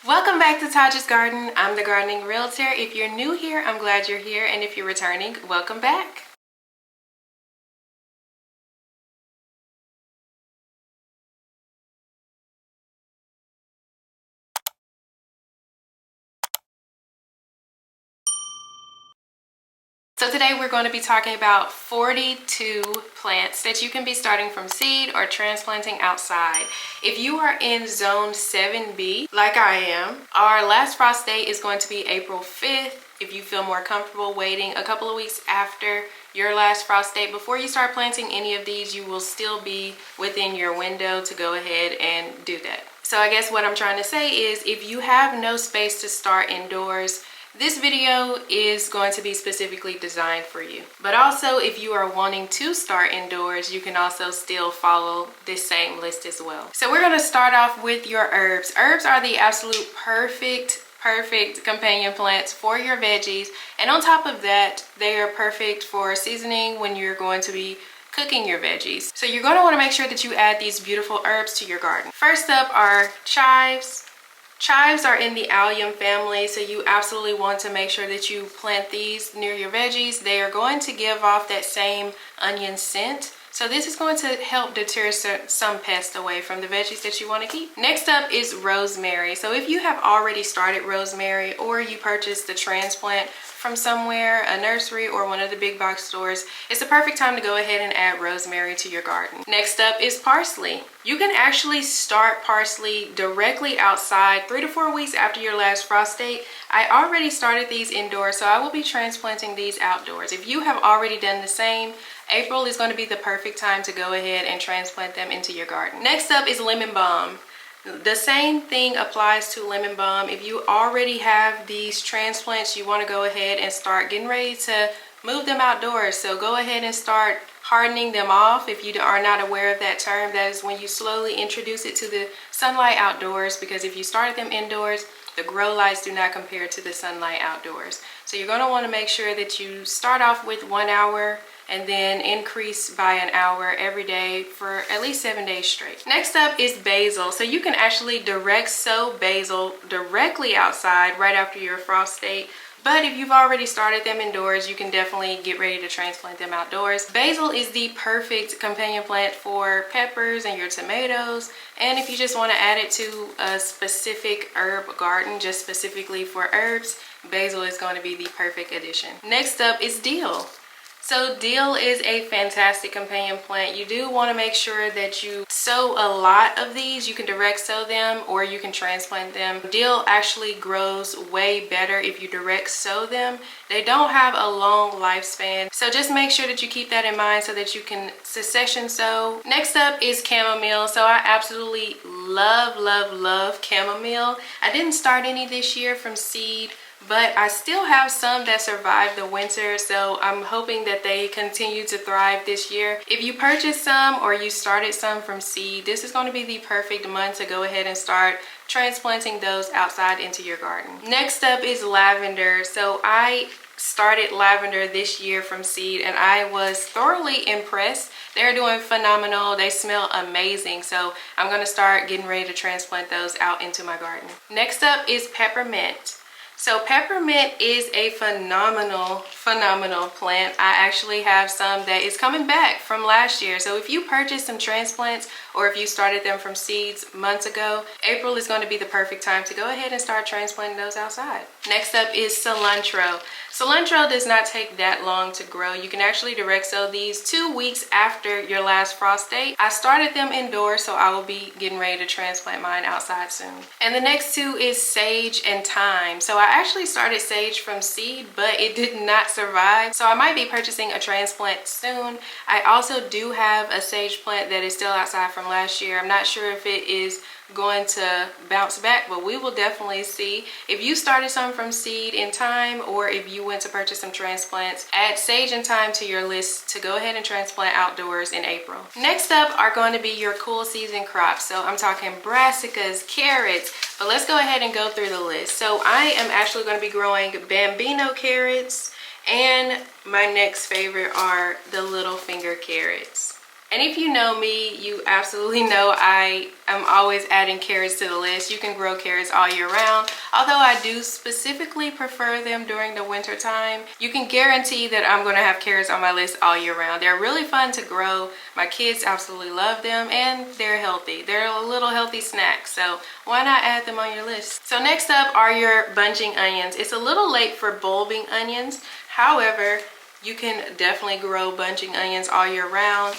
Welcome back to Taj's Garden. I'm the gardening realtor. If you're new here, I'm glad you're here, and if you're returning, welcome back. So today we're going to be talking about 42 plants that you can be starting from seed or transplanting outside. If you are in zone 7B, like I am, our last frost date is going to be April 5th. If you feel more comfortable waiting a couple of weeks after your last frost date before you start planting any of these, you will still be within your window to go ahead and do that. So I guess what I'm trying to say is if you have no space to start indoors, this video is going to be specifically designed for you. But also, if you are wanting to start indoors, you can also still follow this same list as well. So we're going to start off with your herbs. Herbs are the absolute perfect companion plants for your veggies. And on top of that, they are perfect for seasoning when you're going to be cooking your veggies. So you're going to want to make sure that you add these beautiful herbs to your garden. First up are chives. Chives are in the allium family, so you absolutely want to make sure that you plant these near your veggies. They are going to give off that same onion scent. So this is going to help deter some pests away from the veggies that you want to keep. Next up is rosemary. So if you have already started rosemary or you purchased the transplant from somewhere, a nursery or one of the big box stores, it's the perfect time to go ahead and add rosemary to your garden. Next up is parsley. You can actually start parsley directly outside 3 to 4 weeks after your last frost date. I already started these indoors, so I will be transplanting these outdoors. If you have already done the same, April is going to be the perfect time to go ahead and transplant them into your garden. Next up is lemon balm. The same thing applies to lemon balm. If you already have these transplants, you want to go ahead and start getting ready to move them outdoors. So go ahead and start hardening them off. If you are not aware of that term, that is when you slowly introduce it to the sunlight outdoors, because if you started them indoors, the grow lights do not compare to the sunlight outdoors. So you're going to want to make sure that you start off with 1 hour and then increase by an hour every day for at least 7 days straight. Next up is basil. So you can actually direct sow basil directly outside right after your frost date. But if you've already started them indoors, you can definitely get ready to transplant them outdoors. Basil is the perfect companion plant for peppers and your tomatoes. And if you just want to add it to a specific herb garden, just specifically for herbs, basil is going to be the perfect addition. Next up is dill. So dill is a fantastic companion plant. You do want to make sure that you sow a lot of these. You can direct sow them or you can transplant them. Dill actually grows way better if you direct sow them. They don't have a long lifespan. So just make sure that you keep that in mind so that you can succession sow. Next up is chamomile. So I absolutely love chamomile. I didn't start any this year from seed, but I still have some that survived the winter, so I'm hoping that they continue to thrive this year. If you purchased some or you started some from seed, this is going to be the perfect month to go ahead and start transplanting those outside into your garden. Next up is lavender. So I started lavender this year from seed and I was thoroughly impressed. They're doing phenomenal. They smell amazing. So I'm going to start getting ready to transplant those out into my garden. Next up is peppermint. So peppermint is a phenomenal plant. I actually have some that is coming back from last year. So if you purchased some transplants or if you started them from seeds months ago, April is going to be the perfect time to go ahead and start transplanting those outside. Next up is cilantro. Cilantro does not take that long to grow. You can actually direct sow these 2 weeks after your last frost date. I started them indoors, so I will be getting ready to transplant mine outside soon. And the next two is sage and thyme. So I actually started sage from seed, but it did not survive. So I might be purchasing a transplant soon. I also do have a sage plant that is still outside from last year. I'm not sure if it is going to bounce back, but we will definitely see. If you started some from seed in time, or if you went to purchase some transplants, add sage and thyme to your list to go ahead and transplant outdoors in April. Next up are going to be your cool season crops. So I'm talking brassicas, carrots, but let's go ahead and go through the list. So I am actually going to be growing bambino carrots, and my next favorite are the little finger carrots. And if you know me, you absolutely know I am always adding carrots to the list. You can grow carrots all year round. Although I do specifically prefer them during the winter time, you can guarantee that I'm going to have carrots on my list all year round. They're really fun to grow. My kids absolutely love them, and they're healthy. They're a little healthy snack, so why not add them on your list? So next up are your bunching onions. It's a little late for bulbing onions. However, you can definitely grow bunching onions all year round.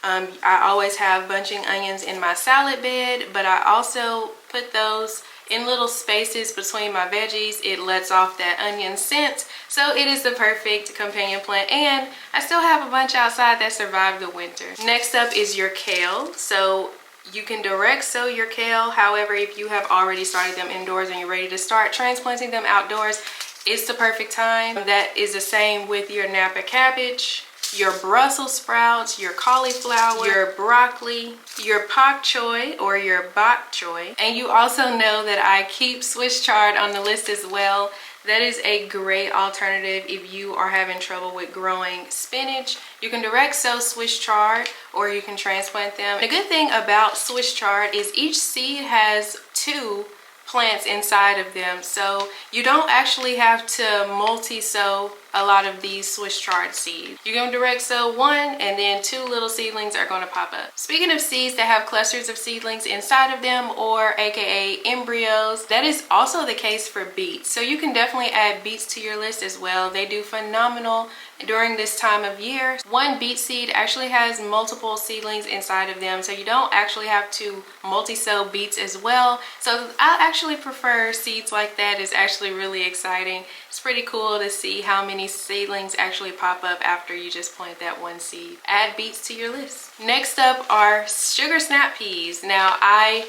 I always have bunching onions in my salad bed, but I also put those in little spaces between my veggies. It lets off that onion scent, so it is the perfect companion plant, and I still have a bunch outside that survived the winter. Next up is your kale. So you can direct sow your kale. However, if you have already started them indoors and you're ready to start transplanting them outdoors, it's the perfect time. That is the same with your Napa cabbage, your Brussels sprouts, your cauliflower, your broccoli, your pak choi or your bok choy. And you also know that I keep Swiss chard on the list as well. That is a great alternative if you are having trouble with growing spinach. You can direct sow Swiss chard or you can transplant them. The good thing about Swiss chard is each seed has 2 plants inside of them, so you don't actually have to multi-sow a lot of these Swiss chard seeds. You're going to direct sow 1 and then 2 little seedlings are going to pop up. Speaking of seeds that have clusters of seedlings inside of them, or aka embryos, that is also the case for beets. So you can definitely add beets to your list as well. They do phenomenal during this time of year. One beet seed actually has multiple seedlings inside of them, so you don't actually have to multi-sow beets as well. So I actually prefer seeds like that. It's actually really exciting. It's pretty cool to see how many seedlings actually pop up after you just plant that one seed. Add beets to your list. Next up are sugar snap peas. Now I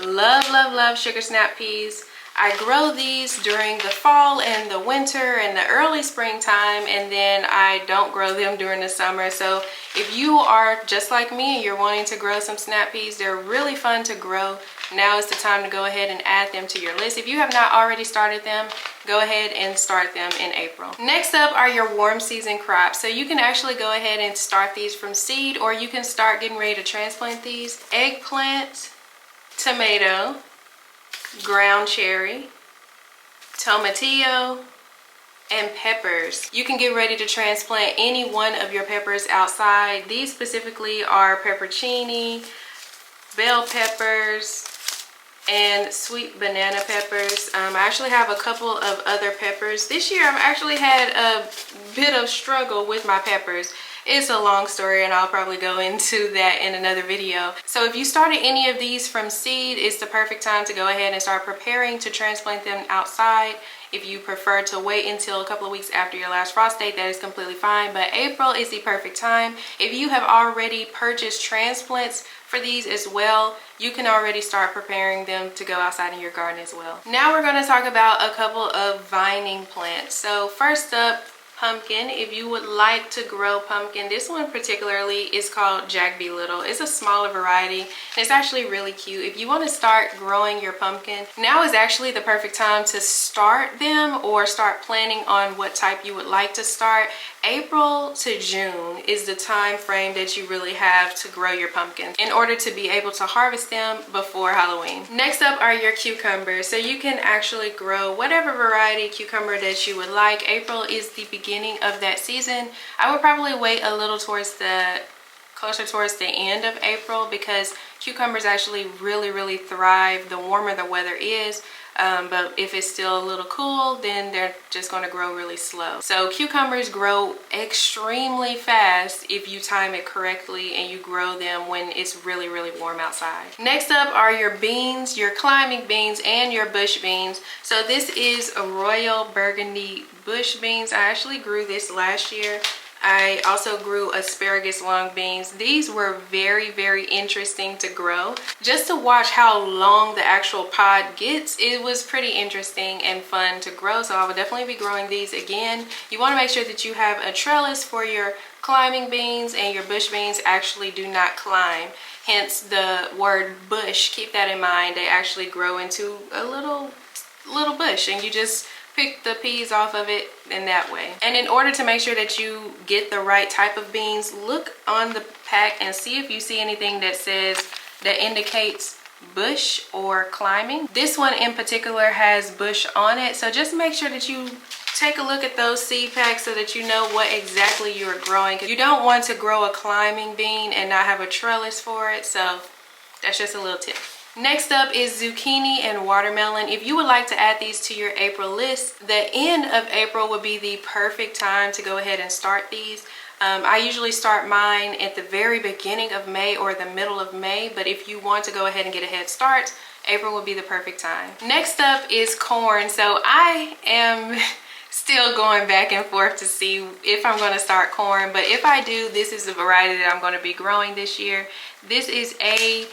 love sugar snap peas. I grow these during the fall and the winter and the early springtime, and then I don't grow them during the summer. So if you are just like me and you're wanting to grow some snap peas, they're really fun to grow. Now is the time to go ahead and add them to your list. If you have not already started them, go ahead and start them in April. Next up are your warm season crops. So you can actually go ahead and start these from seed, or you can start getting ready to transplant these. Eggplant, tomato, ground cherry, tomatillo, and peppers. You can get ready to transplant any one of your peppers outside. These specifically are peppercini, bell peppers, and sweet banana peppers. I actually have a couple of other peppers. This year I've actually had a bit of struggle with my peppers. It's a long story and I'll probably go into that in another video. So if you started any of these from seed, it's the perfect time to go ahead and start preparing to transplant them outside. If you prefer to wait until a couple of weeks after your last frost date, that is completely fine, but April is the perfect time. If you have already purchased transplants for these as well, you can already start preparing them to go outside in your garden as well. Now we're going to talk about a couple of vining plants. So first up, pumpkin. If you would like to grow pumpkin, this one particularly is called Jack Be Little. It's a smaller variety and it's actually really cute. If you want to start growing your pumpkin, now is actually the perfect time to start them or start planning on what type you would like to start. April to June is the time frame that you really have to grow your pumpkins in order to be able to harvest them before Halloween. Next up are your cucumbers. So you can actually grow whatever variety cucumber that you would like. April is the beginning of that season. I would probably wait a little closer towards the end of April, because cucumbers actually really thrive the warmer the weather is. But if it's still a little cool, then they're just going to grow really slow. So cucumbers grow extremely fast if you time it correctly and you grow them when it's really warm outside. Next up are your beans, your climbing beans and your bush beans. So this is a royal burgundy bush beans. I actually grew this last year. I also grew asparagus long beans. These were very interesting to grow. Just to watch how long the actual pod gets, it was pretty interesting and fun to grow. So I would definitely be growing these again. You want to make sure that you have a trellis for your climbing beans, and your bush beans actually do not climb. Hence the word bush. Keep that in mind. They actually grow into a little bush, and you just pick the peas off of it in that way. And in order to make sure that you get the right type of beans, look on the pack and see if you see anything that indicates bush or climbing. This one in particular has bush on it, so just make sure that you take a look at those seed packs so that you know what exactly you are growing. You don't want to grow a climbing bean and not have a trellis for it, so that's just a little tip. Next up is zucchini and watermelon. If you would like to add these to your April list, the end of April would be the perfect time to go ahead and start these. I usually start mine at the very beginning of May or the middle of May, but if you want to go ahead and get a head start, April would be the perfect time. Next up is corn. So I am still going back and forth to see if I'm going to start corn, but if I do, this is the variety that I'm going to be growing this year. This is a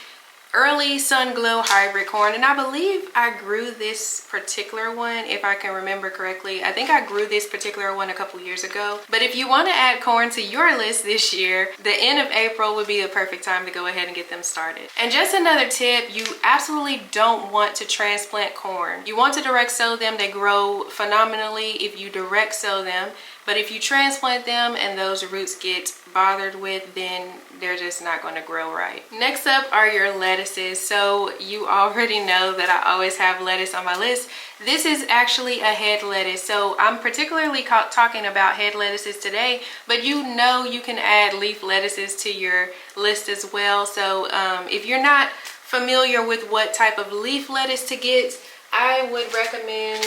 early sun glow hybrid corn, and I believe I grew this particular one, if I can remember correctly. I think I grew this particular one a couple years ago. But if you want to add corn to your list this year, the end of April would be the perfect time to go ahead and get them started. And just another tip, you absolutely don't want to transplant corn. You want to direct sow them. They grow phenomenally if you direct sow them. But if you transplant them and those roots get bothered with, then they're just not going to grow right. Next up are your lettuces. So you already know that I always have lettuce on my list. This is actually a head lettuce. So I'm particularly talking about head lettuces today, but you know you can add leaf lettuces to your list as well. So if you're not familiar with what type of leaf lettuce to get, I would recommend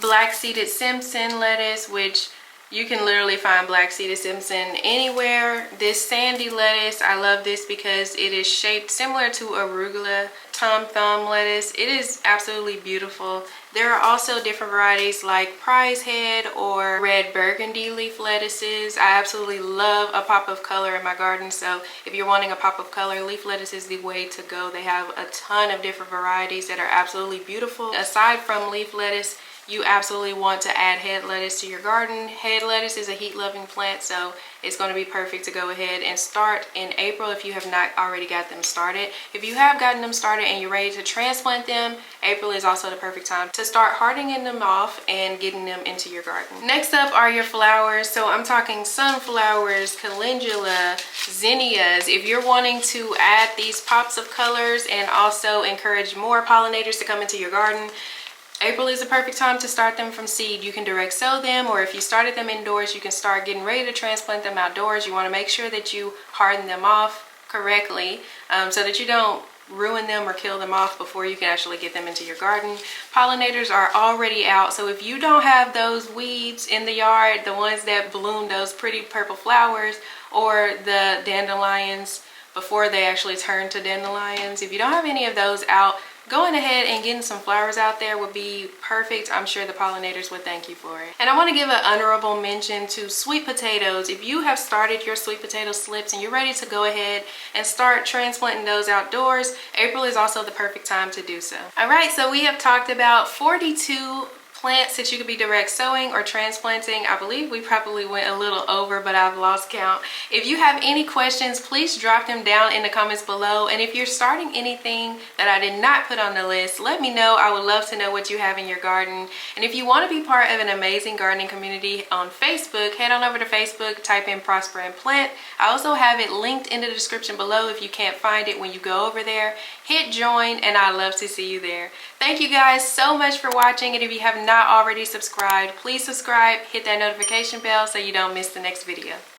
black-seeded Simpson lettuce, which you can literally find black-seeded Simpson anywhere. This sandy lettuce, I love this because it is shaped similar to arugula tom thumb lettuce. It is absolutely beautiful. There are also different varieties like prize head or red burgundy leaf lettuces. I absolutely love a pop of color in my garden, so if you're wanting a pop of color, leaf lettuce is the way to go. They have a ton of different varieties that are absolutely beautiful. Aside from leaf lettuce, you absolutely want to add head lettuce to your garden. Head lettuce is a heat-loving plant, so it's going to be perfect to go ahead and start in April if you have not already got them started. If you have gotten them started and you're ready to transplant them, April is also the perfect time to start hardening them off and getting them into your garden. Next up are your flowers. So I'm talking sunflowers, calendula, zinnias. If you're wanting to add these pops of colors and also encourage more pollinators to come into your garden, April is the perfect time to start them from seed. You can direct sow them, or if you started them indoors, you can start getting ready to transplant them outdoors. You want to make sure that you harden them off correctly so that you don't ruin them or kill them off before you can actually get them into your garden. Pollinators are already out, so if you don't have those weeds in the yard, the ones that bloom those pretty purple flowers, or the dandelions before they actually turn to dandelions, if you don't have any of those out, going ahead and getting some flowers out there would be perfect. I'm sure the pollinators would thank you for it. And I want to give an honorable mention to sweet potatoes. If you have started your sweet potato slips and you're ready to go ahead and start transplanting those outdoors, April is also the perfect time to do so. All right, so we have talked about 42 plants that you could be direct sowing or transplanting. I believe we probably went a little over, but I've lost count. If you have any questions, please drop them down in the comments below. And if you're starting anything that I did not put on the list, let me know. I would love to know what you have in your garden. And if you want to be part of an amazing gardening community on Facebook, head on over to Facebook, type in Prosper and Plant. I also have it linked in the description below if you can't find it when you go over there. Hit join, and I'd love to see you there. Thank you guys so much for watching, and if you have not already subscribed, please subscribe, hit that notification bell so you don't miss the next video.